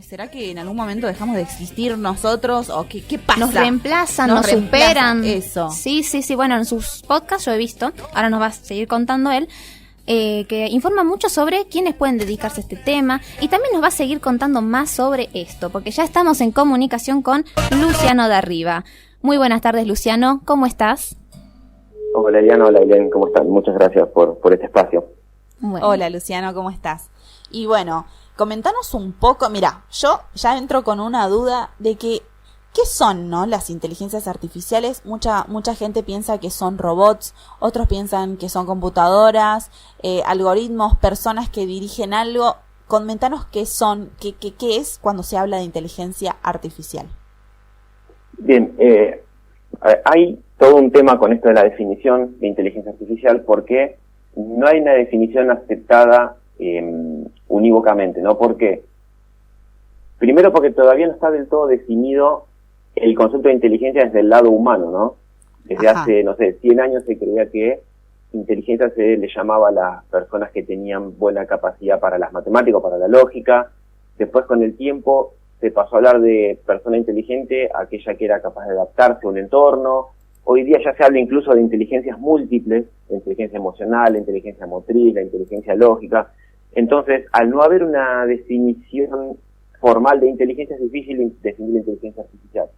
¿Será que en algún momento dejamos de existir nosotros o qué pasa? Nos reemplazan, nos superan. Eso. Sí. Bueno, en sus podcasts yo he visto, ahora nos va a seguir contando él, que informa mucho sobre quiénes pueden dedicarse a este tema y también nos va a seguir contando más sobre esto, porque ya estamos en comunicación con Luciano de Arriba. Muy buenas tardes, Luciano, ¿cómo estás? Hola Eliana, hola Elian, ¿cómo están? Muchas gracias por este espacio. Bueno. Hola Luciano, ¿cómo estás? Y bueno, comentanos un poco, mira, yo ya entro con una duda de que, ¿qué son, no, las inteligencias artificiales? Mucha gente piensa que son robots, otros piensan que son computadoras, algoritmos, personas que dirigen algo. Comentanos qué son, qué es cuando se habla de inteligencia artificial. Bien, hay todo un tema con esto de la definición de inteligencia artificial porque no hay una definición aceptada unívocamente, ¿no? ¿Por qué? Primero porque todavía no está del todo definido el concepto de inteligencia desde el lado humano, ¿no? Desde hace, 100 años se creía que inteligencia se le llamaba a las personas que tenían buena capacidad para las matemáticas, para la lógica. Después, con el tiempo, se pasó a hablar de persona inteligente, aquella que era capaz de adaptarse a un entorno. Hoy día ya se habla incluso de inteligencias múltiples, la inteligencia emocional, la inteligencia motriz, la inteligencia lógica. Entonces, al no haber una definición formal de inteligencia, es difícil definir la inteligencia artificial.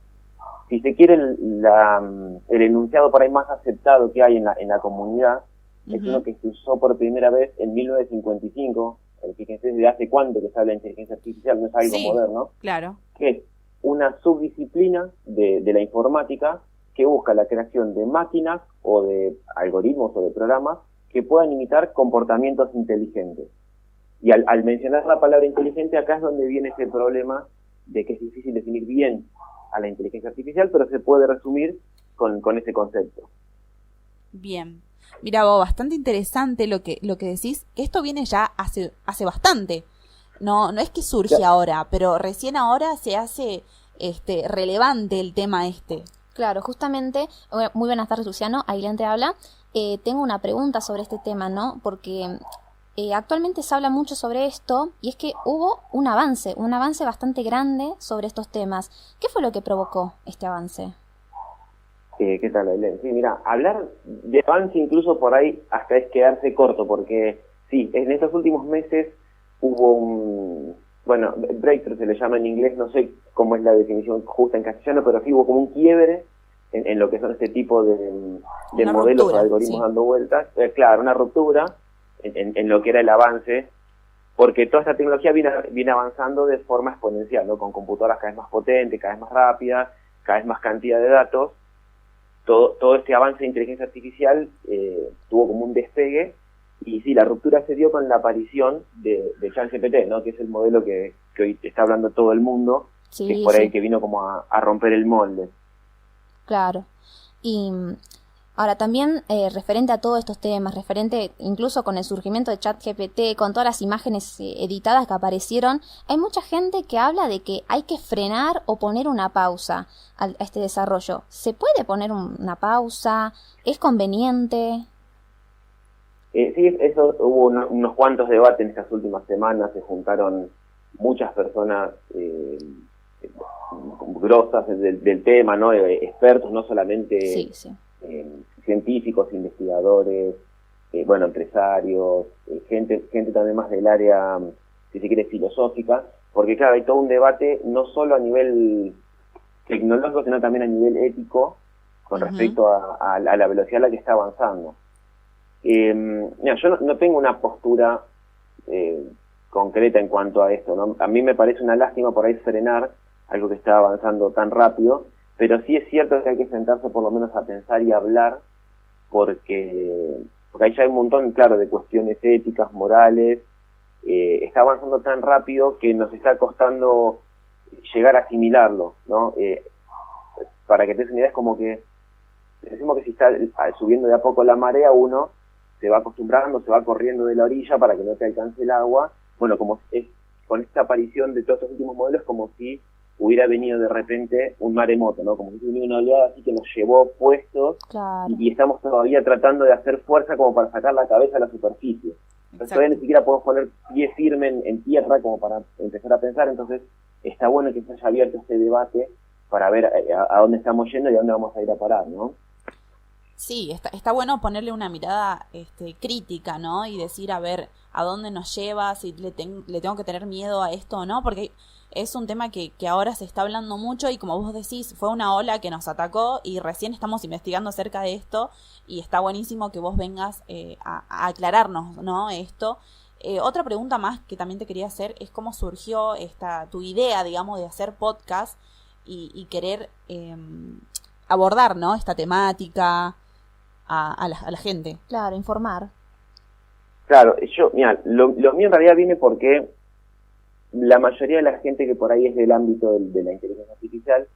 Si se quiere, el enunciado por ahí más aceptado que hay en la comunidad es uno que se usó por primera vez en 1955. Fíjense desde hace cuánto que se habla de inteligencia artificial, no es algo moderno. Claro. Que es una subdisciplina de la informática que busca la creación de máquinas o de algoritmos o de programas que puedan imitar comportamientos inteligentes. Y al mencionar la palabra inteligente, acá es donde viene ese problema de que es difícil definir bien a la inteligencia artificial, pero se puede resumir con ese concepto. Bien. Mira vos, bastante interesante lo que decís, que esto viene ya hace bastante. No es que surge ahora, pero recién ahora se hace relevante el tema este. Claro, justamente, muy buenas tardes Luciano, Ailén te habla. Tengo una pregunta sobre este tema, ¿no? Porque actualmente se habla mucho sobre esto y es que hubo un avance bastante grande sobre estos temas. ¿Qué fue lo que provocó este avance? ¿Qué tal, Ailén? Sí, mira, hablar de avance incluso por ahí hasta es quedarse corto, porque sí, en estos últimos meses hubo breakthrough se le llama en inglés, no sé cómo es la definición justa en castellano, pero sí hubo como un quiebre en lo que son este tipo de modelos o algoritmos dando vueltas. Claro, una ruptura en lo que era el avance, porque toda esta tecnología viene avanzando de forma exponencial, ¿no? Con computadoras cada vez más potentes, cada vez más rápidas, cada vez más cantidad de datos. Todo este avance de inteligencia artificial tuvo como un despegue, y sí, la ruptura se dio con la aparición de ChatGPT, ¿no? Que es el modelo que hoy está hablando todo el mundo, que es por ahí que vino como a romper el molde. Claro. Y ahora también referente a todos estos temas, referente incluso con el surgimiento de ChatGPT, con todas las imágenes editadas que aparecieron, hay mucha gente que habla de que hay que frenar o poner una pausa a este desarrollo. ¿Se puede poner una pausa? ¿Es conveniente? Sí, eso hubo unos cuantos debates en estas últimas semanas. Se juntaron muchas personas grosas del tema, ¿no? Expertos, no solamente científicos, investigadores, empresarios, gente también más del área, si se quiere, filosófica, porque claro, hay todo un debate no solo a nivel tecnológico, sino también a nivel ético con respecto a la velocidad a la que está avanzando. Mira, yo no tengo una postura concreta en cuanto a esto, ¿no? A mí me parece una lástima por ahí frenar algo que está avanzando tan rápido, pero sí es cierto que hay que sentarse por lo menos a pensar y hablar, porque ahí ya hay un montón, claro, de cuestiones éticas, morales. Está avanzando tan rápido que nos está costando llegar a asimilarlo, ¿no? Para que te des una idea, es como que decimos que si está subiendo de a poco la marea, uno se va acostumbrando, se va corriendo de la orilla para que no te alcance el agua. Bueno, como es con esta aparición de todos estos últimos modelos, como si hubiera venido de repente un maremoto, ¿no? Como si hubiera una oleada así que nos llevó puestos. Claro. Y estamos todavía tratando de hacer fuerza como para sacar la cabeza a la superficie. Entonces todavía ni siquiera podemos poner pie firme en tierra como para empezar a pensar. Entonces está bueno que se haya abierto este debate para ver a dónde estamos yendo y a dónde vamos a ir a parar, ¿no? Sí, está bueno ponerle una mirada crítica, ¿no? Y decir, a ver, a dónde nos lleva, si le tengo que tener miedo a esto o no, porque es un tema que ahora se está hablando mucho y como vos decís, fue una ola que nos atacó y recién estamos investigando acerca de esto y está buenísimo que vos vengas a aclararnos, ¿no? Esto. Otra pregunta más que también te quería hacer es cómo surgió tu idea, digamos, de hacer podcast y querer abordar, ¿no? Esta temática a la gente. Claro, informar. Claro, mira, lo mío en realidad viene porque la mayoría de la gente que por ahí es del ámbito de la inteligencia artificial,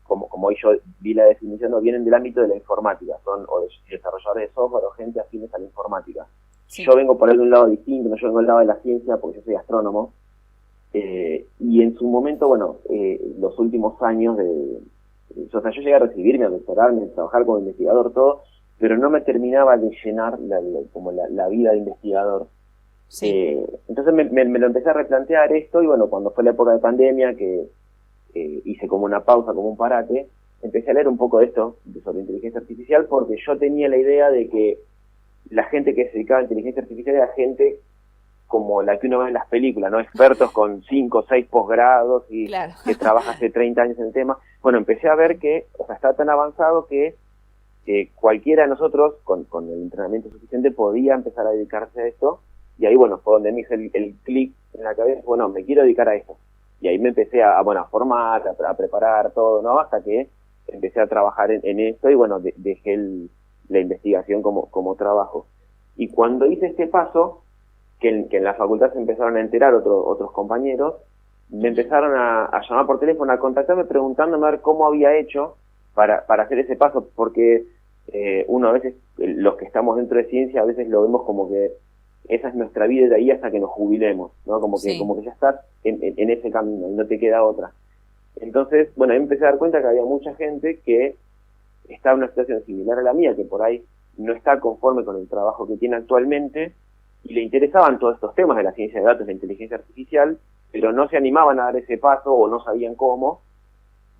como hoy yo vi la definición, no vienen del ámbito de la informática, son o desarrolladores de software o gente afines a la informática. Sí. Yo vengo por ahí de un lado distinto, no, yo vengo del lado de la ciencia porque yo soy astrónomo, y en su momento, bueno, los últimos años yo llegué a recibirme, a doctorarme, a trabajar como investigador, todo, pero no me terminaba de llenar la vida de investigador. Sí. Entonces me lo empecé a replantear esto, y bueno, cuando fue la época de pandemia, que hice como una pausa, como un parate, empecé a leer un poco de esto, sobre inteligencia artificial, porque yo tenía la idea de que la gente que se dedicaba a inteligencia artificial era gente como la que uno ve en las películas, ¿no? Expertos con 5 o 6 posgrados y claro, que trabaja hace 30 años en el tema. Bueno, empecé a ver que está tan avanzado que cualquiera de nosotros, con el entrenamiento suficiente, podía empezar a dedicarse a esto. Y ahí, bueno, fue donde me hice el clic en la cabeza, bueno, me quiero dedicar a esto. Y ahí me empecé a formar, a preparar todo, ¿no? Hasta que empecé a trabajar en esto y, bueno, dejé la investigación como trabajo. Y cuando hice este paso, que en la facultad se empezaron a enterar otros compañeros, me empezaron a llamar por teléfono, a contactarme preguntándome a ver cómo había hecho para hacer ese paso, porque uno a veces, los que estamos dentro de ciencia, a veces lo vemos como que esa es nuestra vida de ahí hasta que nos jubilemos, ¿no? Como que ya estás en ese camino y no te queda otra. Entonces, bueno, ahí empecé a dar cuenta que había mucha gente que estaba en una situación similar a la mía, que por ahí no está conforme con el trabajo que tiene actualmente y le interesaban todos estos temas de la ciencia de datos, la inteligencia artificial, pero no se animaban a dar ese paso o no sabían cómo.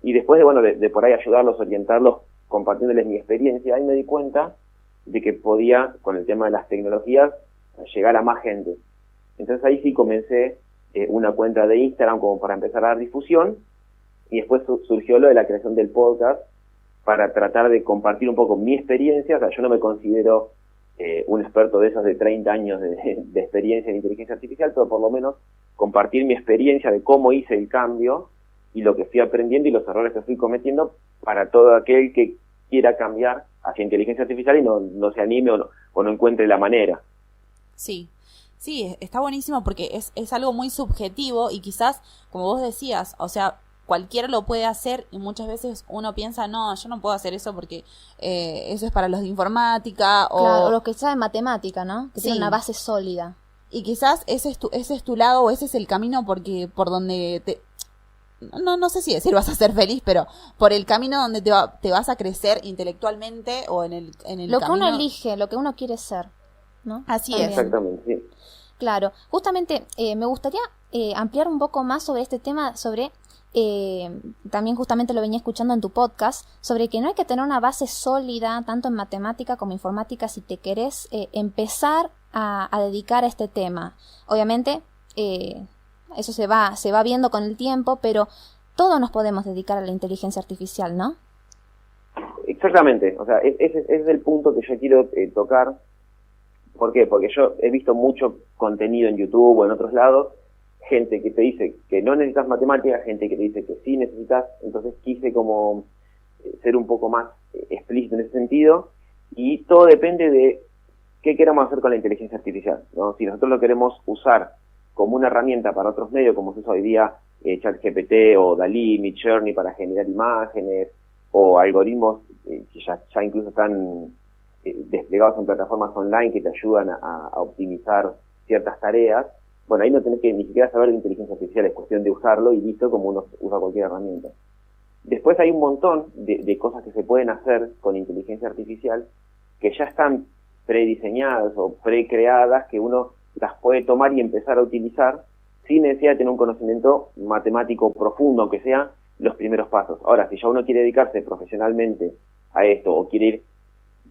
Y después de por ahí ayudarlos, orientarlos, compartiéndoles mi experiencia, ahí me di cuenta de que podía, con el tema de las tecnologías, llegar a más gente. Entonces ahí sí comencé una cuenta de Instagram como para empezar a dar difusión, y después surgió lo de la creación del podcast para tratar de compartir un poco mi experiencia. O sea, yo no me considero un experto de esos de 30 años de experiencia en inteligencia artificial, pero por lo menos compartir mi experiencia de cómo hice el cambio y lo que fui aprendiendo y los errores que fui cometiendo para todo aquel que quiera cambiar hacia inteligencia artificial y no se anime o no encuentre la manera. Sí, está buenísimo porque es algo muy subjetivo y quizás, como vos decías, o sea, cualquiera lo puede hacer y muchas veces uno piensa, no, yo no puedo hacer eso porque eso es para los de informática o los que saben matemática, ¿no? Que tienen una base sólida. Y quizás ese es tu lado o ese es el camino por donde no sé si decir vas a ser feliz, pero por el camino donde te vas a crecer intelectualmente o en el lo camino. Que uno elige, lo que uno quiere ser, ¿no? Así también. es. Exactamente, sí. Claro, justamente me gustaría ampliar un poco más sobre este tema, sobre también justamente lo venía escuchando en tu podcast, sobre que no hay que tener una base sólida tanto en matemática como informática si te querés empezar a dedicar a este tema. Obviamente eso se va viendo con el tiempo, pero todos nos podemos dedicar a la inteligencia artificial, ¿no? Exactamente, o sea, ese es el punto que yo quiero tocar. ¿Por qué? Porque yo he visto mucho contenido en YouTube o en otros lados, gente que te dice que no necesitas matemáticas, gente que te dice que sí necesitas. Entonces quise como ser un poco más explícito en ese sentido, y todo depende de qué queramos hacer con la inteligencia artificial, ¿no? Si nosotros lo queremos usar como una herramienta para otros medios, como se usa hoy día ChatGPT o DALL-E, Midjourney para generar imágenes, o algoritmos que ya incluso están desplegados en plataformas online que te ayudan a optimizar ciertas tareas. Bueno, ahí no tenés que ni siquiera saber de inteligencia artificial, es cuestión de usarlo y listo, como uno usa cualquier herramienta. Después hay un montón de cosas que se pueden hacer con inteligencia artificial que ya están prediseñadas o precreadas, que uno las puede tomar y empezar a utilizar sin necesidad de tener un conocimiento matemático profundo, aunque sea los primeros pasos. Ahora, si ya uno quiere dedicarse profesionalmente a esto, o quiere ir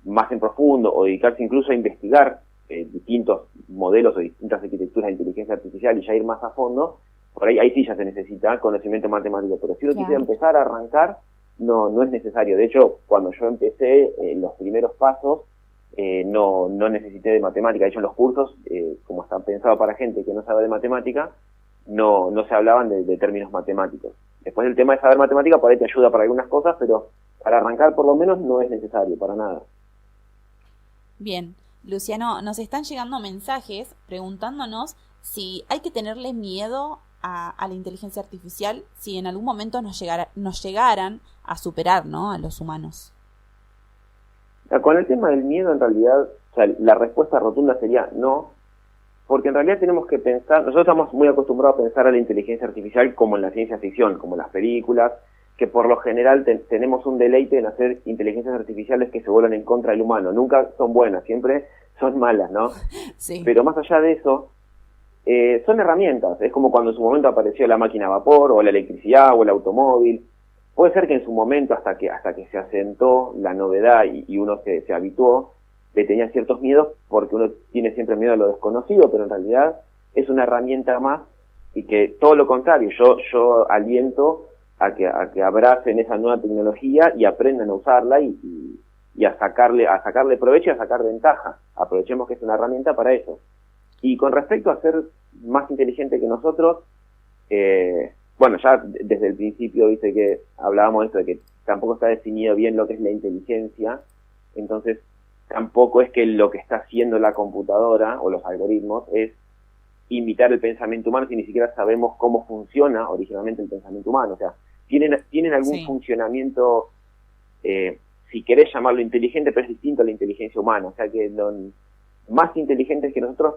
más en profundo, o dedicarse incluso a investigar distintos modelos o distintas arquitecturas de inteligencia artificial y ya ir más a fondo, por ahí sí ya se necesita conocimiento matemático, pero si uno quisiera empezar a arrancar, no es necesario. De hecho, cuando yo empecé los primeros pasos, no necesité de matemática. De hecho, en los cursos, como está pensado para gente que no sabe de matemática, no se hablaban de términos matemáticos. Después el tema de saber matemática por ahí te ayuda para algunas cosas, pero para arrancar por lo menos no es necesario, para nada. Bien, Luciano, nos están llegando mensajes preguntándonos si hay que tenerle miedo a la inteligencia artificial si en algún momento nos llegaran a superar, ¿no?, a los humanos. Con el tema del miedo, en realidad, o sea, la respuesta rotunda sería no, porque en realidad tenemos que pensar, nosotros estamos muy acostumbrados a pensar a la inteligencia artificial como en la ciencia ficción, como en las películas, que por lo general tenemos un deleite en hacer inteligencias artificiales que se vuelvan en contra del humano. Nunca son buenas, siempre son malas, ¿no? Sí. Pero más allá de eso, son herramientas. Es como cuando en su momento apareció la máquina a vapor, o la electricidad, o el automóvil. Puede ser que en su momento, hasta que se asentó la novedad y uno se habituó, le tenía ciertos miedos, porque uno tiene siempre miedo a lo desconocido, pero en realidad es una herramienta más, y que todo lo contrario, yo aliento a que abracen esa nueva tecnología y aprendan a usarla y a sacarle provecho y a sacar ventaja. Aprovechemos que es una herramienta para eso. Y con respecto a ser más inteligente que nosotros, bueno, ya desde el principio, viste que hablábamos de esto, de que tampoco está definido bien lo que es la inteligencia, entonces tampoco es que lo que está haciendo la computadora o los algoritmos es imitar el pensamiento humano, si ni siquiera sabemos cómo funciona originalmente el pensamiento humano. O sea, tienen algún funcionamiento, si querés llamarlo inteligente, pero es distinto a la inteligencia humana. O sea, que más inteligentes que nosotros,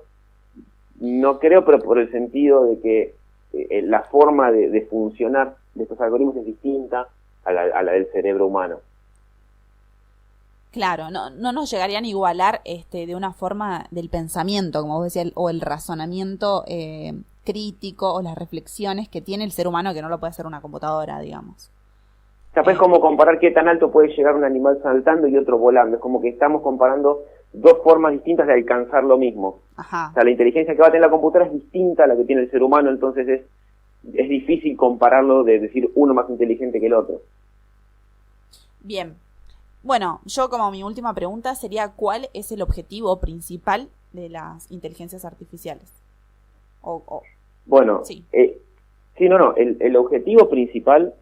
no creo, pero por el sentido de que la forma de funcionar de estos algoritmos es distinta a la del cerebro humano. Claro, no nos llegarían a igualar de una forma del pensamiento, como vos decías, o el razonamiento crítico, o las reflexiones que tiene el ser humano, que no lo puede hacer una computadora, digamos. ¿Sabes cómo comparar qué tan alto puede llegar un animal saltando y otro volando? Es como que estamos comparando dos formas distintas de alcanzar lo mismo. Ajá. O sea, la inteligencia que va a tener la computadora es distinta a la que tiene el ser humano, entonces es difícil compararlo, de decir uno más inteligente que el otro. Bien. Bueno, yo como mi última pregunta sería, ¿cuál es el objetivo principal de las inteligencias artificiales? Bueno, sí. El objetivo principal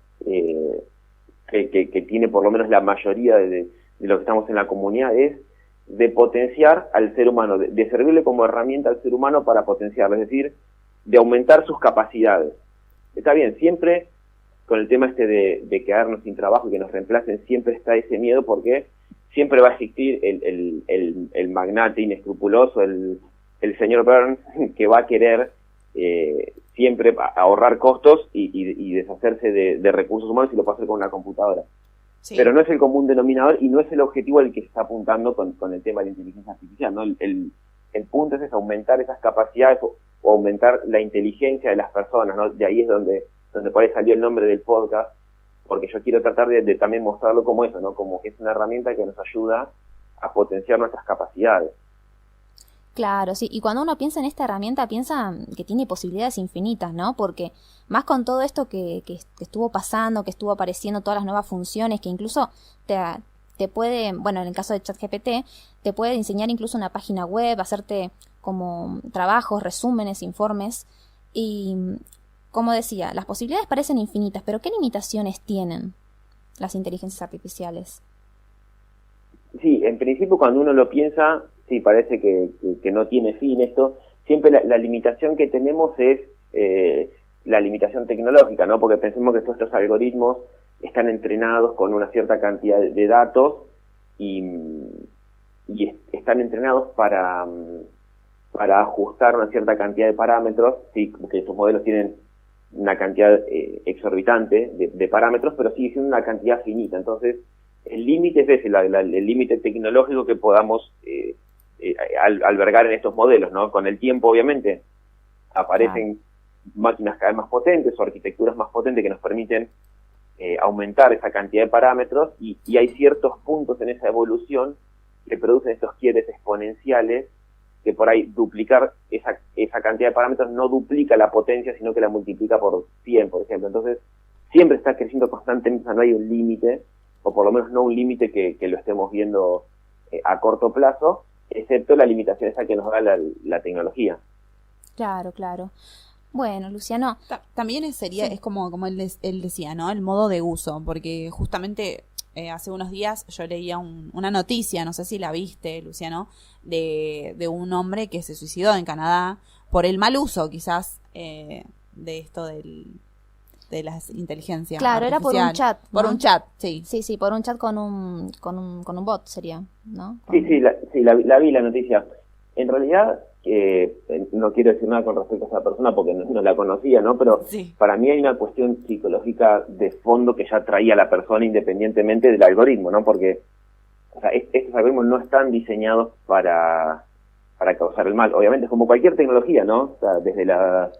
que tiene por lo menos la mayoría de los que estamos en la comunidad es de potenciar al ser humano, de servirle como herramienta al ser humano para potenciarlo, es decir, de aumentar sus capacidades. Está bien, siempre con el tema de quedarnos sin trabajo y que nos reemplacen, siempre está ese miedo, porque siempre va a existir el magnate inescrupuloso, el señor Burns, que va a querer siempre ahorrar costos y deshacerse de recursos humanos, y lo puede hacer con una computadora. Sí. Pero no es el común denominador y no es el objetivo al que se está apuntando con el tema de la inteligencia artificial, ¿no? El punto es aumentar esas capacidades o aumentar la inteligencia de las personas, ¿no? De ahí es donde por ahí salió el nombre del podcast, porque yo quiero tratar de también mostrarlo como eso, ¿no? Como que es una herramienta que nos ayuda a potenciar nuestras capacidades. Claro, sí, y cuando uno piensa en esta herramienta, piensa que tiene posibilidades infinitas, ¿no? Porque más con todo esto que estuvo pasando, que estuvo apareciendo, todas las nuevas funciones, que incluso te puede, bueno, en el caso de ChatGPT, te puede diseñar incluso una página web, hacerte como trabajos, resúmenes, informes, y como decía, las posibilidades parecen infinitas, pero ¿qué limitaciones tienen las inteligencias artificiales? Sí, en principio cuando uno lo piensa, sí, parece que no tiene fin esto. Siempre la limitación que tenemos es la limitación tecnológica, ¿no? Porque pensemos que todos estos algoritmos están entrenados con una cierta cantidad de datos y están entrenados para ajustar una cierta cantidad de parámetros. Sí, porque estos modelos tienen una cantidad exorbitante de parámetros, pero sigue siendo una cantidad finita. Entonces, el límite es ese, el límite tecnológico que podamos albergar en estos modelos, ¿no? Con el tiempo, obviamente, aparecen máquinas cada vez más potentes o arquitecturas más potentes que nos permiten aumentar esa cantidad de parámetros y hay ciertos puntos en esa evolución que producen estos quiebres exponenciales que por ahí duplicar esa cantidad de parámetros no duplica la potencia, sino que la multiplica por 100, por ejemplo. Entonces, siempre está creciendo constantemente, o sea, no hay un límite, o por lo menos no un límite que lo estemos viendo a corto plazo, excepto la limitación esa que nos da la tecnología. Claro. Bueno, Luciano. También es como él decía, ¿no? El modo de uso, porque justamente hace unos días yo leía una noticia, no sé si la viste, Luciano, de un hombre que se suicidó en Canadá por el mal uso, quizás, de esto de las inteligencias. Claro, era por un chat, ¿no? Por un chat, sí. Sí, por un chat con un bot sería, ¿no? Sí, la vi la noticia. En realidad, no quiero decir nada con respecto a esa persona porque no la conocía, ¿no? Pero para mí hay una cuestión psicológica de fondo que ya traía a la persona independientemente del algoritmo, ¿no? Porque o sea, estos algoritmos no están diseñados para causar el mal. Obviamente es como cualquier tecnología, ¿no? O sea, desde la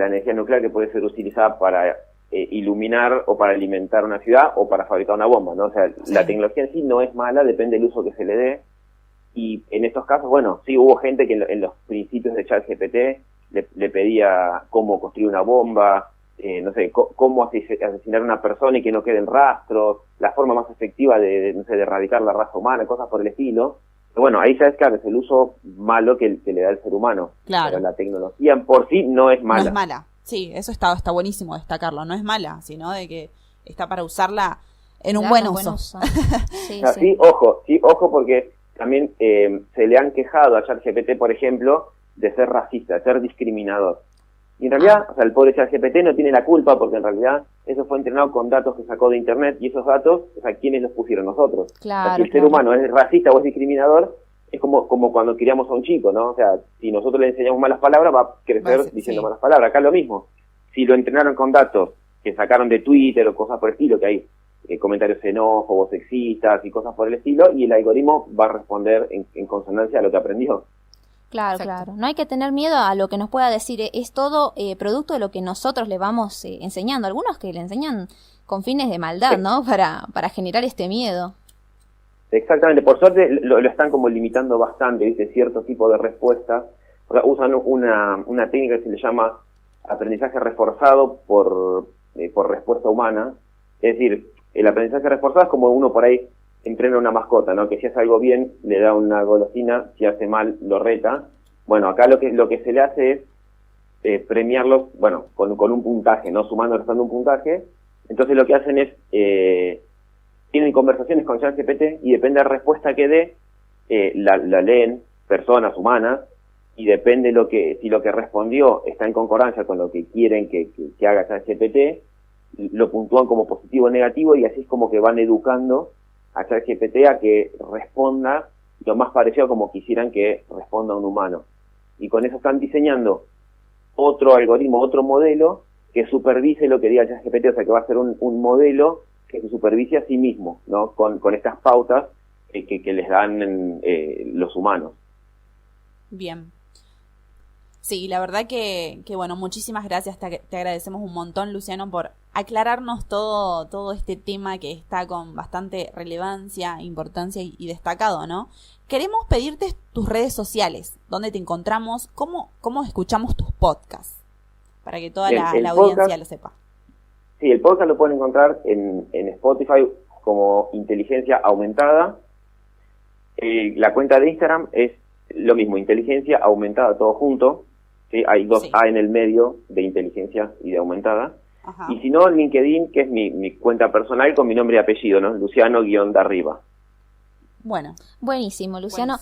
energía nuclear que puede ser utilizada para iluminar o para alimentar una ciudad o para fabricar una bomba, ¿no? O sea, la tecnología en sí no es mala, depende del uso que se le dé. Y en estos casos, bueno, sí hubo gente que en los principios de ChatGPT le pedía cómo construir una bomba, no sé, cómo asesinar a una persona y que no queden rastros, la forma más efectiva de erradicar la raza humana, cosas por el estilo. Pero bueno, ahí ya es claro, es el uso malo que le da el ser humano. Claro. Pero la tecnología en por sí no es mala. No es mala, sí, eso está buenísimo destacarlo, no es mala, sino de que está para usarla en un buen uso. Sí, ojo, porque también se le han quejado a ChatGPT, por ejemplo, de ser racista, de ser discriminador. Y en realidad, o sea, el pobre ChatGPT no tiene la culpa porque en realidad eso fue entrenado con datos que sacó de internet y esos datos, o sea, ¿quiénes los pusieron? Nosotros. Claro, o sea, si el ser humano es racista o es discriminador, es como cuando criamos a un chico, ¿no? O sea, si nosotros le enseñamos malas palabras, va a crecer diciendo malas palabras. Acá lo mismo. Si lo entrenaron con datos que sacaron de Twitter o cosas por el estilo, que hay comentarios xenófobos, sexistas y cosas por el estilo, y el algoritmo va a responder en consonancia a lo que aprendió. Claro. No hay que tener miedo a lo que nos pueda decir. Es todo producto de lo que nosotros le vamos enseñando. Algunos que le enseñan con fines de maldad, ¿no? Para generar este miedo. Exactamente. Por suerte lo están como limitando bastante, ¿viste? Cierto tipo de respuestas. O sea, usan una técnica que se le llama aprendizaje reforzado por respuesta humana. Es decir, el aprendizaje reforzado es como uno por ahí entrena una mascota, ¿no? Que si hace algo bien, le da una golosina, si hace mal, lo reta. Bueno, acá lo que se le hace es premiarlos, bueno, con un puntaje, ¿no? Sumando, restando un puntaje. Entonces lo que hacen es, tienen conversaciones con ChatGPT y depende de la respuesta que dé, la leen personas humanas y depende si lo que respondió está en concordancia con lo que quieren que haga ChatGPT, lo puntúan como positivo o negativo y así es como que van educando a ChatGPT a que responda lo más parecido a como quisieran que responda un humano. Y con eso están diseñando otro algoritmo, otro modelo que supervise lo que diga ChatGPT, o sea que va a ser un modelo que se supervise a sí mismo, ¿no? Con estas pautas que les dan los humanos. Bien. Sí, la verdad que bueno, muchísimas gracias, te agradecemos un montón, Luciano, por aclararnos todo este tema que está con bastante relevancia, importancia y destacado, ¿no? Queremos pedirte tus redes sociales, dónde te encontramos, cómo escuchamos tus podcasts, para que toda la audiencia lo sepa. Sí, el podcast lo pueden encontrar en Spotify como Inteligencia Aumentada. La cuenta de Instagram es lo mismo, Inteligencia Aumentada, todo junto. ¿Sí? Hay dos A en el medio de inteligencia y de aumentada. Ajá. Y si no, LinkedIn, que es mi cuenta personal con mi nombre y apellido, ¿no? Luciano_Darriba. Bueno. Buenísimo, Luciano.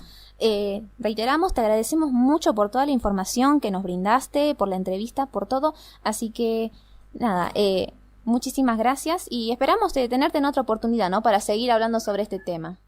Reiteramos, te agradecemos mucho por toda la información que nos brindaste, por la entrevista, por todo. Así que, nada, muchísimas gracias y esperamos tenerte en otra oportunidad, ¿no? Para seguir hablando sobre este tema.